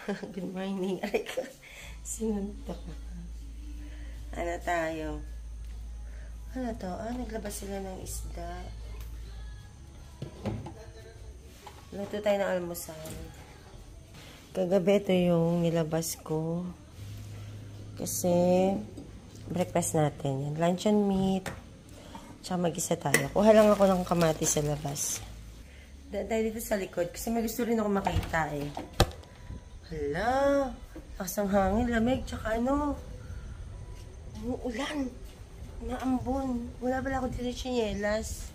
Good morning. Aray ko. Sinuntok. Ano tayo? Ano to? Naglabas sila ng isda. Luto tayo ng almusal. Kagabi ito yung nilabas ko. Kasi breakfast natin. Yan. Luncheon meat. Tsaka mag-isa tayo. Kuha lang ako ng kamatis sa labas. Tayo dito sa likod. Kasi may gusto rin ako makita eh. Hala. Lakas ang hangin. Lamig. Tsaka ano. Ulan. Naambon. Wala pala ako dito chinelas.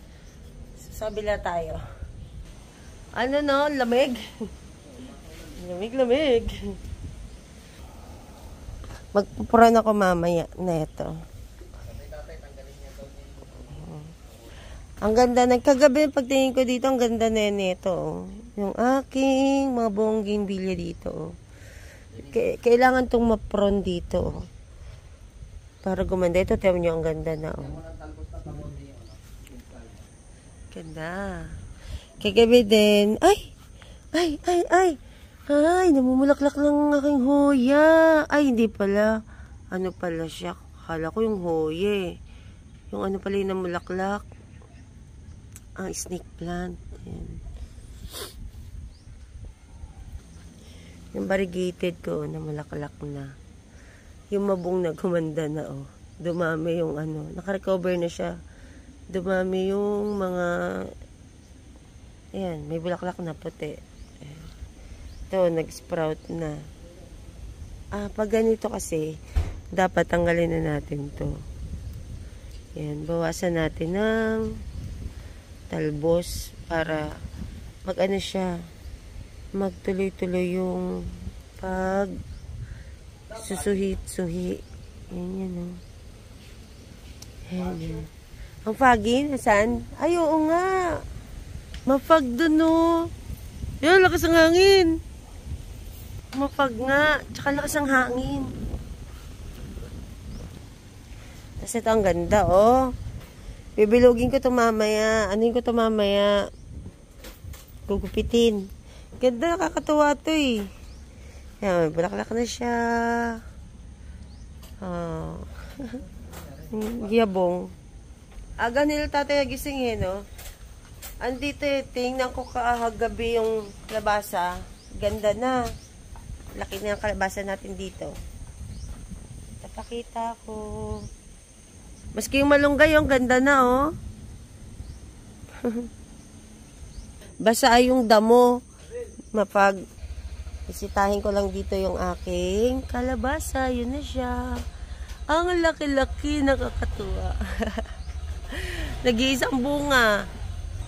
Sa kabila tayo. Ano no? Lamig. Lamig. Magpupuran ako mamaya na ito. Ang ganda. Nagkagabi pagtingin ko dito, ang ganda na ito. Yung aking mga bongging bilya dito. Kailangan itong mapron dito. Para gumanda. Ito, tiyan nyo, ang ganda na. Ganda. Kagabi din. Ay, namumulaklak lang ang aking hoya. Ay, hindi pala. Ano pala siya? Akala ko yung hoye. Yung ano pala yung namulaklak. Ang snake plant. Ayan. Yung variegated ko, namulaklak na. Yung mabong na gumanda na, oh. Dumami yung ano. Nakarecover na siya. Dumami yung mga... Ayan, may bulaklak na puti. Ayan. Ito, nag-sprout na. Pag ganito kasi, dapat tanggalin na natin to. Ayan, bawasan natin ng talbos para mag-ano siya, magtuloy-tuloy yung pag susuhi. Yan, oh. Yan. Ang foggy, nasaan? Ay, oo nga. Mapag dun, oh. Yan, lakas ang hangin. Mapag nga. Tsaka lakas ang hangin. Tapos ito ang ganda, oh. Bibilugin ko ito mamaya. Anuin ko ito mamaya. Gugupitin. Ganda, nakakatuwa ito eh. Yan, bulaklak na siya. Giyabong. Aga nila tatay gising eh, no? Andito eh, tingnan ko kahagabi yung kalabasa. Ganda na. Laki na yung kalabasa natin dito. Tapakita ko. Maski yung malunggay, yung ganda na, oh. Basa yung damo. Isitahin ko lang dito yung aking kalabasa. Yun na siya. Ang laki-laki, nakakatuwa. Nag-iisang bunga.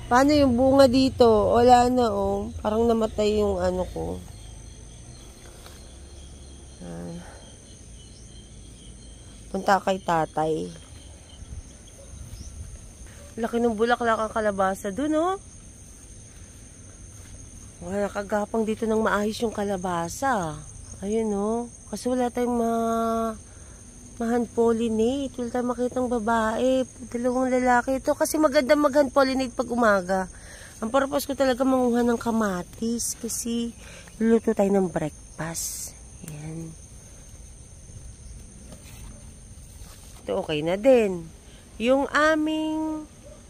Paano yung bunga dito? Wala na, oh. Parang namatay yung ano ko. Punta kay tatay. Laki ng bulaklak ang kalabasa dun, oh. Wala kagapang dito ng maayos yung kalabasa. Ayun, oh. Kasi wala tayong hand pollinate. Wala tayong makitang babae. Dalawang lalaki. Ito kasi maganda hand pollinate pag umaga. Ang purpose ko talaga manguha ng kamatis. Kasi luluto tayo ng breakfast. Ayan. Ito okay na din. Yung aming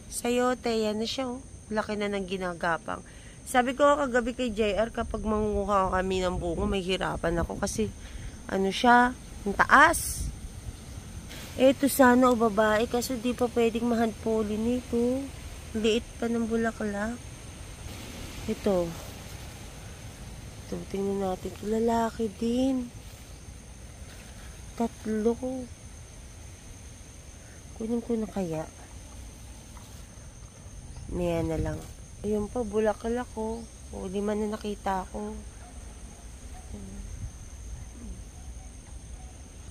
sayote, yan na siya, oh. Laki na ng ginagapang. Sabi ko kagabi kay JR, kapag manguha kami ng bunga, may hirapan ako kasi, ano siya, ang taas. Eto sana o babae, kasi di pa pwedeng hand pollinate, oh. Liit pa ng bulaklak. Ito. Ito, tingnan natin. Ito, lalaki din. 3. Kunin ko na kaya. Niyan na lang. Ayun pa, bulaklak ko. O, 5 na nakita ko.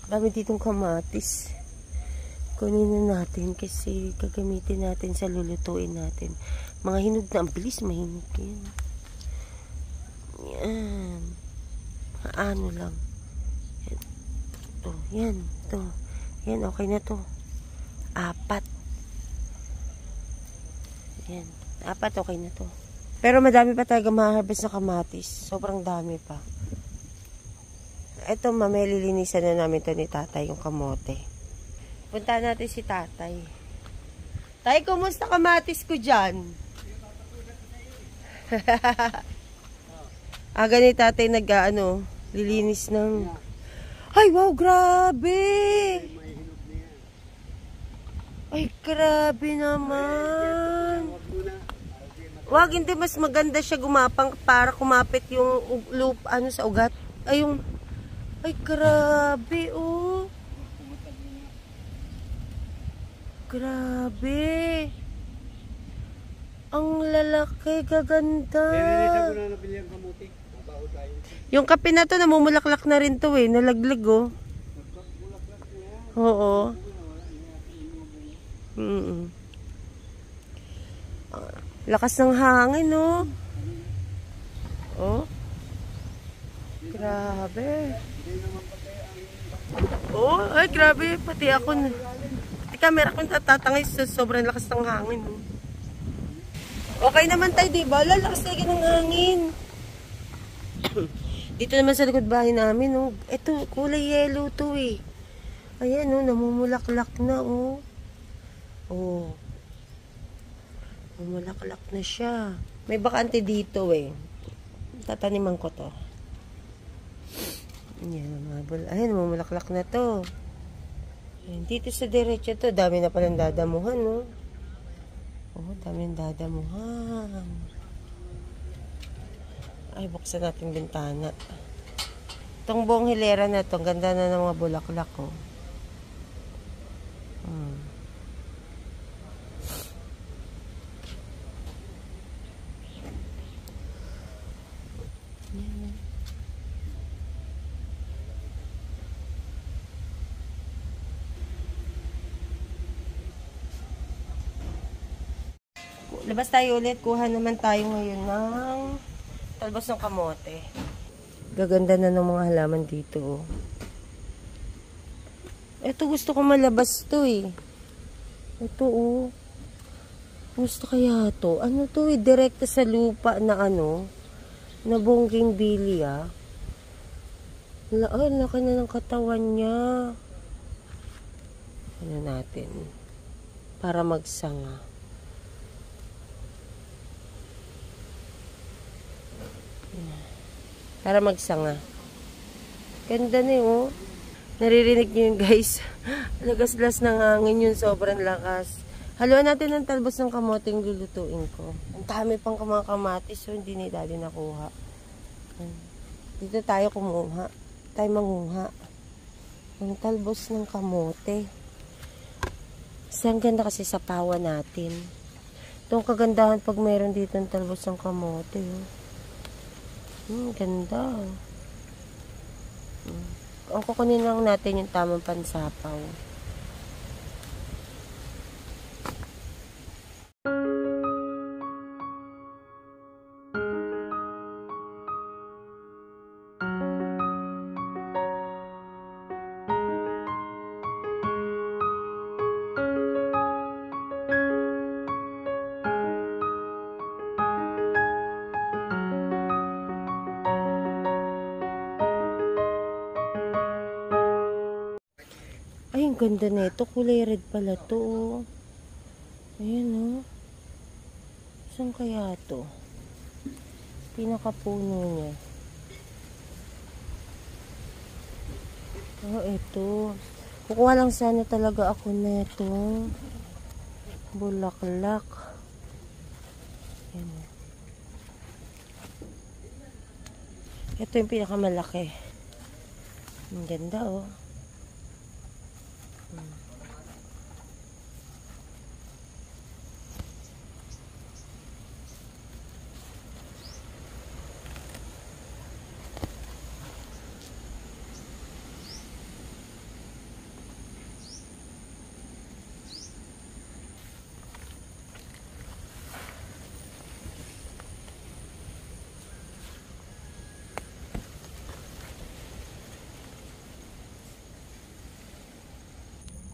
Dami ditong kamatis. Kunin na natin kasi gagamitin natin sa lulutuin natin. Mga hinog na, ang bilis mahinog yan. Yan. Ano lang. Yan. Ito, yan. Ito. Yan, okay na to. 4. Yan. 4, okay na to. Pero madami pa talaga ma-harvest na kamatis. Sobrang dami pa. Eto, mamaya lilinisan na namin to ni tatay yung kamote. Punta natin si tatay. Tay, kumusta kamatis ko dyan? Aga ni tatay lilinis ng... Ay, wow, grabe! Ay, grabe naman! Wag, hindi mas maganda siya gumapang para kumapit yung sa ugat. Ay, ay, grabe, oh. Grabe. Ang lalaki, gaganda. Yung kape na to, namumulaklak na rin to eh. Nalaglag, oh. Oo. Lakas ng hangin, no? Oh. Grabe. Oh, ay, grabe. Pati ako, pati camera ko natatangay sa sobrang lakas ng hangin, no? Okay naman tayo, diba? Lalakas lagi ng hangin. Dito naman sa likod bahay namin, no? Ito, kulay yellow to, eh. Ayan, no? Namumulaklak na, oh. Oh. Mamulaklak na siya. May bakante dito eh. Tataniman ko to. Ayan, mamulaklak na to. Ayan, dito sa diretso to. Dami na palang dadamuhan, no? Oh, dami ng dadamuhan. Ay, buksan natin bintana. Itong buong hilera na to. Ganda na ng mga bulaklak, oh. Labas tayo ulit. Kuha naman tayo ngayon ng talbos ng kamote. Gaganda na ng mga halaman dito. Oh. Ito gusto ko malabas to eh. Ito oh. Gusto kaya to. Ano to eh. Direkta sa lupa na na bongging bili ah. Ay, laki na ng katawan niya. Ano natin. Para magsanga. Para magsanga. Ganda na yun, oh. Naririnig nyo yun, guys. Lagas-las ng hangin yun. Sobrang lakas. Haluan natin ng talbos ng kamoteng lulutuin ko. Ang dami pang mga kamatis. So, hindi ni Daddy nakuha. Dito tayo kumuha. Tayo manguha. Ang talbos ng kamote. Ang ganda kasi sa pawa natin. Ito ang kagandahan pag mayroon dito ng talbos ng kamote. Ganda. Ang kukunin lang natin yung tamang pansapaw. Ay, ang ganda na ito. Kulay red pala to. Oh. Ayan, oh. Saan kaya to? Pinakapuno niya. Oh, ito. Kukuha lang sana talaga ako na itong bulaklak. Ayan. Ito yung pinakamalaki. Ang ganda, oh.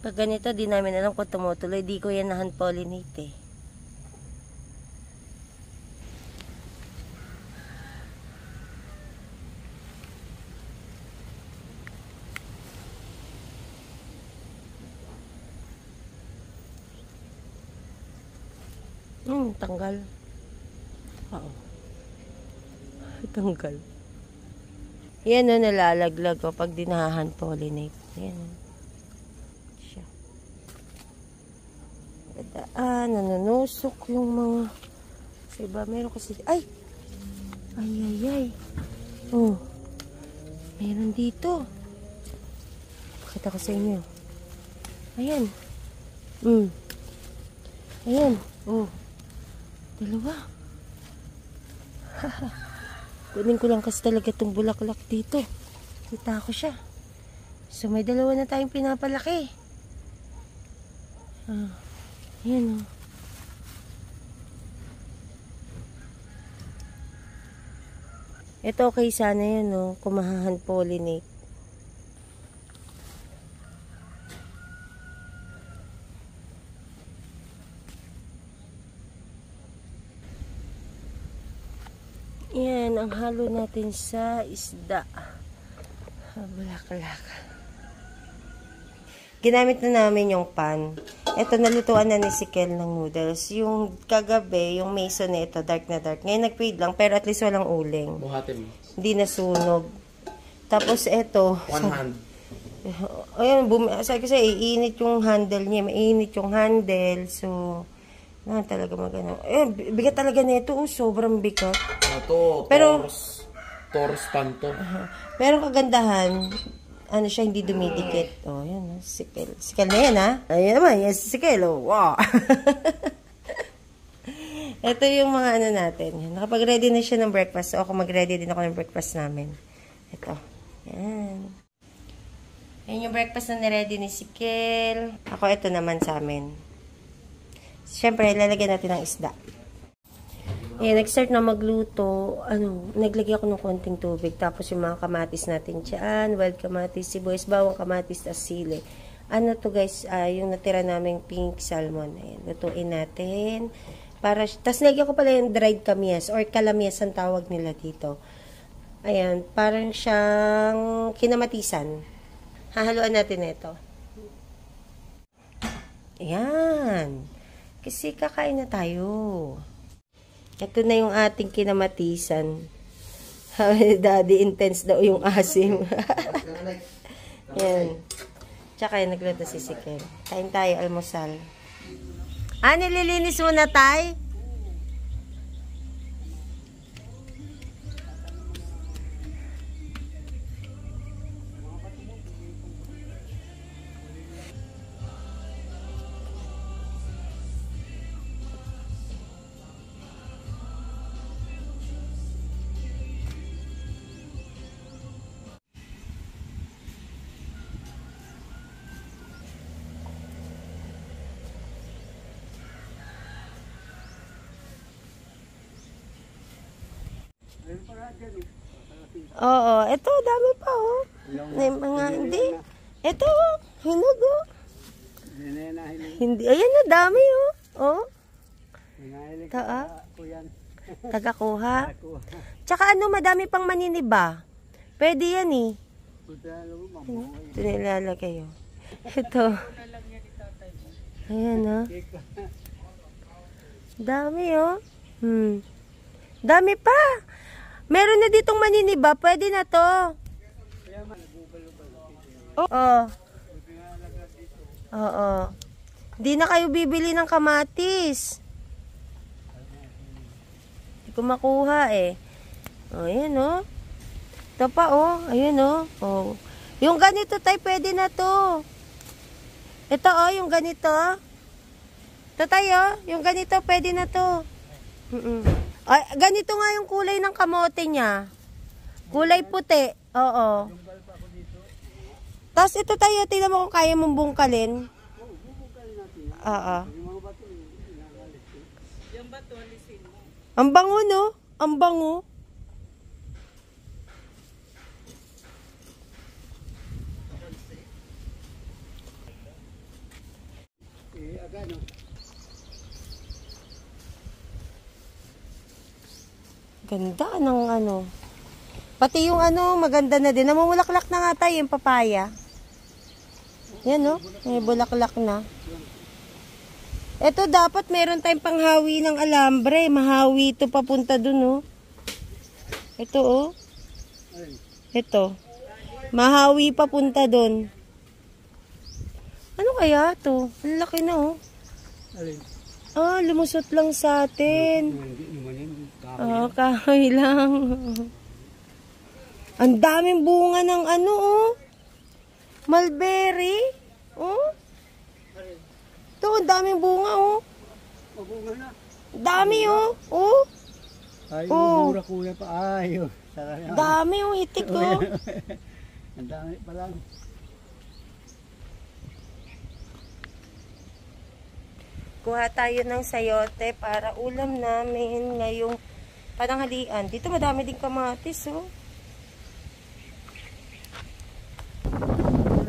Pag ganito, di namin alam kung tumutuloy. Di ko yan na-hand pollinate eh. Tanggal. Oo. Tanggal. Yan o, nalalaglag o pag dinahan pollinate. Yan o. Siya. Nanunusok yung mga... Diba, meron kasi... Ay! Ay. Oh. Meron dito. Pakita ko sa inyo. Ayan. Ayan. Oh. Dalawa. Kunin ko lang kasi talaga itong bulaklak dito. Kita ko siya. So, may dalawa na tayong pinapalaki. Ayan o. Ito okay sana yan o. Kumahahan pollinate. Yan, ang halo natin sa isda. Bulaklak. Ginamit na namin yung pan. Ito, nalutuan na ni si Kel ng noodles. Yung kagabi, yung mason na ito, dark na dark. Ngayon nag-fade lang, pero at least walang uling. Buhati mo. Hindi nasunog. Tapos ito. One hand. Ayan, sabi ko sa'yo, iinit yung handle niya. Mainit yung handle. So, talaga magano. Bigat talaga nito. Sobrang bigat. Ito, pero, Taurus pan to. Pero kagandahan, ano siya, hindi dumidikit. Oh, yan. Sikel. Sikel na yan, ha? Ayan naman. Yes, sikel. Oh, wow. Ito yung mga ano natin. Nakapag-ready na siya ng breakfast. So, ako mag-ready din ako ng breakfast namin. Ito. Yan. Yan yung breakfast na niready ni Sikel. Ako, ito naman sa amin. Siyempre, lalagyan natin ng isda. Ayan, nag-start na magluto. Naglagay ako ng konting tubig. Tapos yung mga kamatis natin dyan. Wild kamatis, sibuyas, bawang kamatis, tas sili. Ano to guys, yung natira naming pink salmon. Ayan, lutuin natin. Tapos nagyan ko pala yung dried kamyas or kalamyas ang tawag nila dito. Ayan, parang siyang kinamatisan. Hahaluan natin ito. Ayan. Kasi kakain na tayo. Ito na yung ating kinamatisan. Daddy, intense daw yung asim. Ayan. Tsaka yung nagluto si Sikel. Kain tayo, almusal. Nililinis muna tayo? Oo, ito dami pa oh. Mga hindi. Ito hinog oh. Hindi, ayan na dami oh. Oh. Tagakuha. Tsaka madami pang maniniba. Pwede yan eh. Ito nilalagay oh. Ito. Ayan oh. Dami oh. Dami pa. Meron na ditong maniniba. Pwede na to. Oo. Oo. Di na kayo bibili ng kamatis. Hindi ko makuha eh. O, ayan o. Ito pa o. Ayan o. O. Yung ganito tayo, pwede na to. Ito o, yung ganito. Ito tayo, yung ganito, pwede na to. Ay, ganito nga yung kulay ng kamote niya. Kulay puti. Oo. Tapos ito tayo, tingnan mo kung kaya mong bungkalin. Oo. Ang bango, no? Ang bango. Ganda ng Pati yung maganda na din. Namumulaklak na nga tayo yung papaya. Yan no? May bulaklak na. Ito dapat meron tayong panghawi ng alambre. Mahawi ito papunta dun, oh. Ito, oh. Ito. Mahawi papunta dun. Ano kaya to? Ang laki na, oh. Ah, lumusot lang sa atin. Ah, kahoy lang. Ang daming bunga ng ano, oh. Mulberry. Oh. Ito, ang daming bunga, oh. Dami, oh. Oh. Ay, Oh. mura kuya pa. Ay, Dami, oh. Hitik, oh. ang dami pa lang. Kuha tayo ng sayote para ulam namin ngayong pananghalian. Dito madami din kamatis, oh.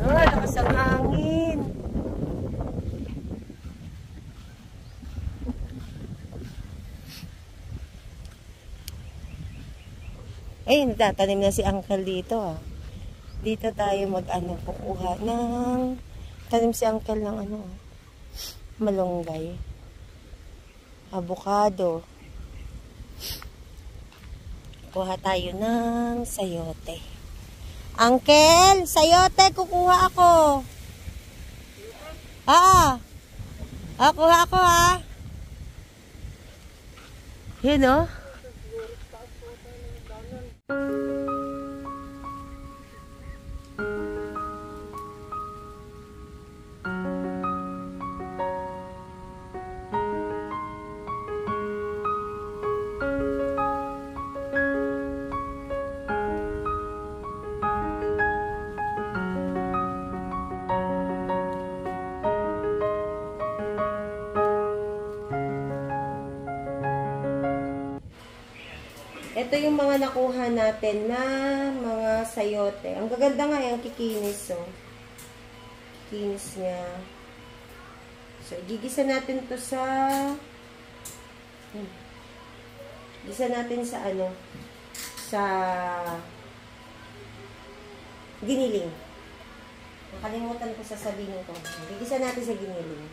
Ah, lakas ang hangin. Ay, nagtatanim na si Uncle dito, ah. Dito tayo mag-ano, kukuha ng tanim si Uncle ng ano, malunggay, avocado. Kuha tayo ng sayote. Uncle, sayote, kukuha ako. Kuha ako, ha. Yun, oh. Ito yung mga nakuha natin na mga sayote. Ang gaganda nga yung kikinis, oh. Kikinis niya. So, gigisa natin to sa gisa natin sa ano, sa giniling. Nakalimutan ko sasabihin ko. Gigisa natin sa giniling.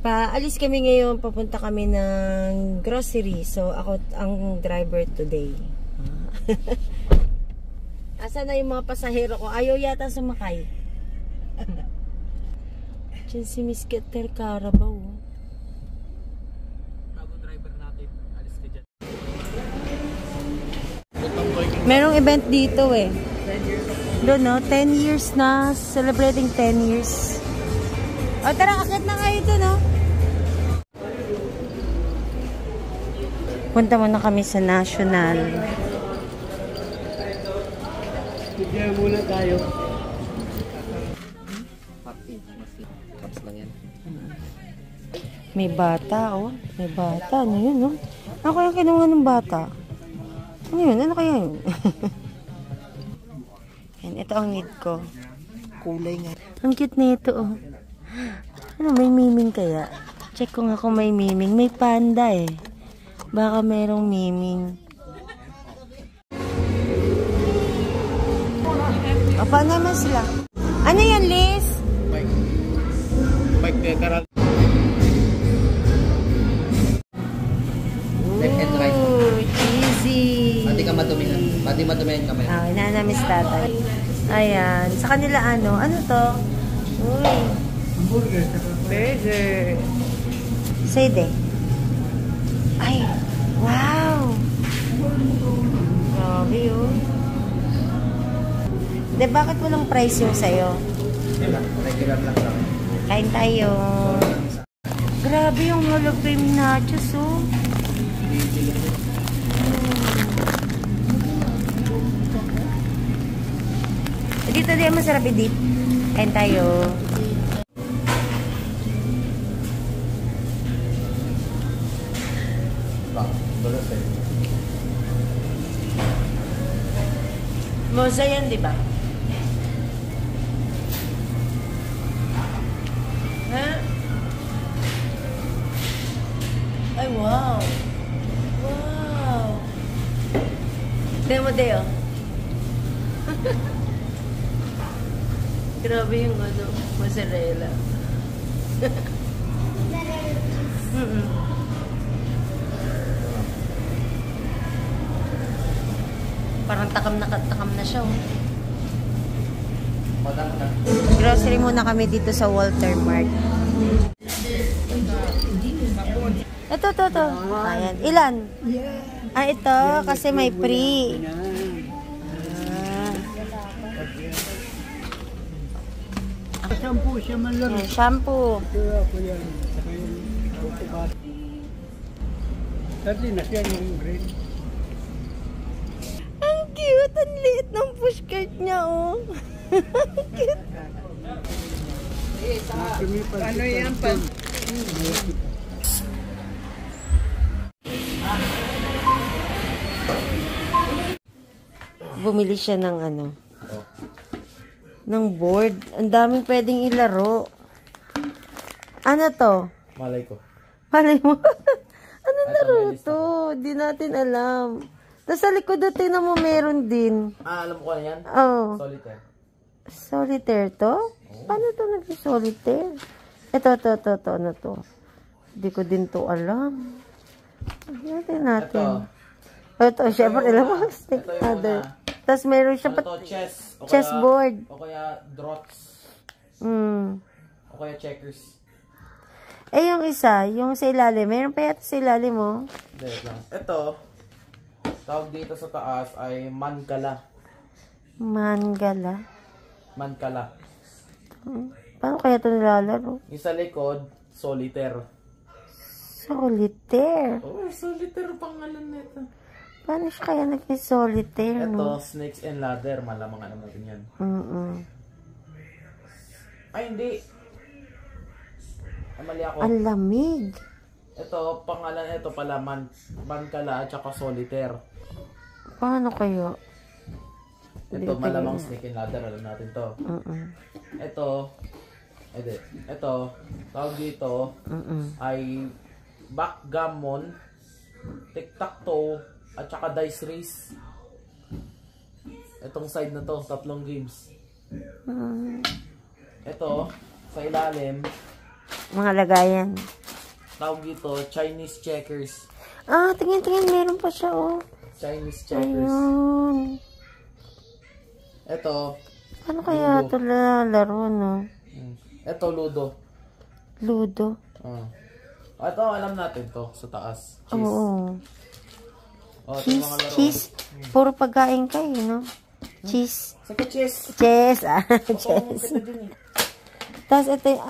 Paalis kami ngayon, papunta kami ng grocery. So, ako ang driver today. Asa na yung mga pasahero ko? Ayaw yata sumakay. Diyan si Miss Keter Carabao. Bago driver natin, alis ka dyan. Merong event dito eh. Doon no, 10 years na. Celebrating 10 years. O tara, akit na kayo doon no. Punta muna kami sa National. Bigyan muna tayo. Caps lang yan. May bata oh. May bata. Ano yun no? Ano kaya kinuha ng bata? Ano yun? Ano kaya yun? Yan, ito ang need ko. Kulay nga. Ang cute na ito oh. Ano, may miming kaya? Check ko nga kung may miming. May panda eh. Baka merong miming. O, paano naman sila? Ano yan, Liz? Bike. Bike kaya karal. Left and right. Ooh, cheesy. Pati ka madumihan. Pati madumihan kamay. Ah, inanamis tatay. Ayan. Sa kanila ano? Ano to? Uy. Burger. Burger. Sede. Ay. Wow. Grabe yun. De, bakit walang price yung sa'yo? Diba? Regular lang lang. Kain tayo. Grabe yung hologram nachos, oh. Dito din masarap i-dip. Kain tayo. Balas eh. Moza yan, di ba? Ha? Ay, wow. Wow. Demo, Deo. Grabe yung ano, mozzarella. Parang takam na siya. Oh. Madang na. Grocery muna kami dito sa Walter Mart. Ito. Ayan. Ilan? Ah, ito. Kasi may free. Shampoo siya man lang. Ayan, shampoo. Kaya ako yan. Saka yung autobat. Dati na siya yung green. Ang cute. Ang liit ng pushcart niya, oh. Cute. Ano yan pa? Bumili siya ng ano. Ng board. Ang daming pwedeng ilaro. Ano to? Malay ko. Malay mo? Anong laro to? Di natin alam. Tapos sa likod na tingnan mo meron din. Alam ko na yan? Oh. Solitaire. Solitaire to? Paano to naging solitaire? Ito. Ano to? Hindi ko din to alam. Natin. Ito, syempre, alam mo. Stick Ito yung other. una. Tapos meron siya Ano to? Chess. O chessboard. O kaya draughts. O kaya checkers. Eh, yung isa, yung sa ilalim. Meron pa yata sa ilalim, mo. Hindi lang. Ito, tawag dito sa taas ay mankala. Mangala. Mankala. Paano kaya ito nilalaro? Yung sa likod, solitaire. Solitaire. Oh, solitaire pangalan nito. Paano siya kaya naging solitaire, Ito, no? snakes and ladder. Malamang alam natin yan. Ay, hindi. Ay, mali ako. Ang lamig. Ito, pangalan ito pala, mankala at saka solitaire. Paano kayo? Ito, malamang snake and ladder. Alam natin to. Ito, tawag dito ay backgammon, tic-tac-toe, at saka dice race. Itong side na to, 3 games. Ito, sa ilalim, Mga lagayan. Tawag dito, Chinese checkers. Ah, tingin, meron pa siya, oh. Chinese checkers. Ayun. Ito. Paano kaya ito lalaro, no? Ito, Ludo. Ludo. Ito, alam natin to sa taas. Cheese. Oo. Oh, ito yung mga laro. Cheese. Puro pagkain kayo, no? Cheese. Sige, cheese. Cheese, ah. Oo, Cheese. ganda din eh. Tapos ito yung,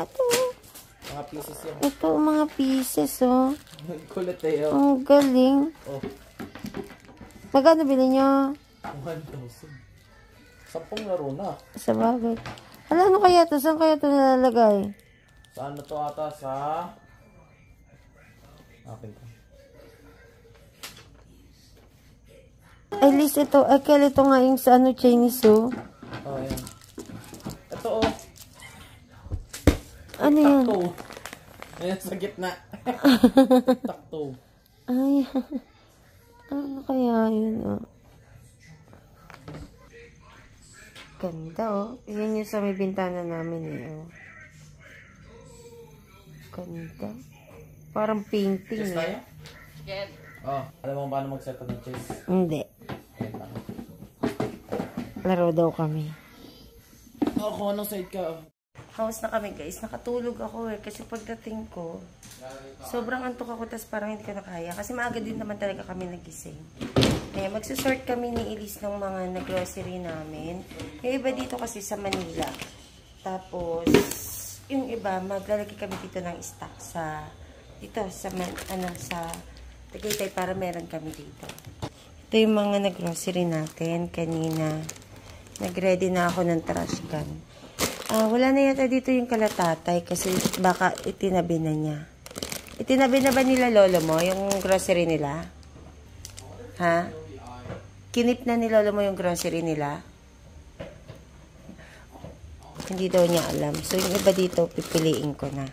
Mga pieces yan. ito mga pieces, oh. Kulit eh. Oh. Ang galing. Oh. Magkano bili nyo? 1,000. 10 laro na. Sa bagay. Ano kaya to? Saan kaya to nalalagay? Saan na to ata? Sa... Okay. At least ito, kaya ito nga yung sa ano, Chinese, oh. Oh, yan. Ito, oh. Ano yan? Takto. Ayan sa gitna. Takto. Ay, ano kaya yun, oh. Ganda, oh. Yan yung sa may bintana namin, eh, oh. Ganda. Parang painting, Cheese tayo? eh. Oh, alam mo paano mag-set ng cheese? Hindi. Ayan lang. Laro daw kami. Oh, kung anong side ka? House na kami, guys. Nakatulog ako, eh. Kasi pagdating ko, sobrang antok ako, tas parang hindi ko na kaya. Kasi maaga din naman talaga kami nagising. Eh, magsusort kami ni Elise ng mga nag-grocery namin. Yung iba dito kasi sa Manila. Tapos, yung iba, maglalagay kami dito ng stock sa, dito, sa, sa Tagaytay para meron kami dito. Ito yung mga nag-grocery natin kanina. Nag-ready na ako ng trash can. Wala na yata dito yung kalatatay kasi baka itinabi na niya. Itinabi na ba nila lolo mo yung grocery nila? Ha? Kinip na ni lolo mo yung grocery nila? Hindi daw niya alam. So yung iba dito pipiliin ko na.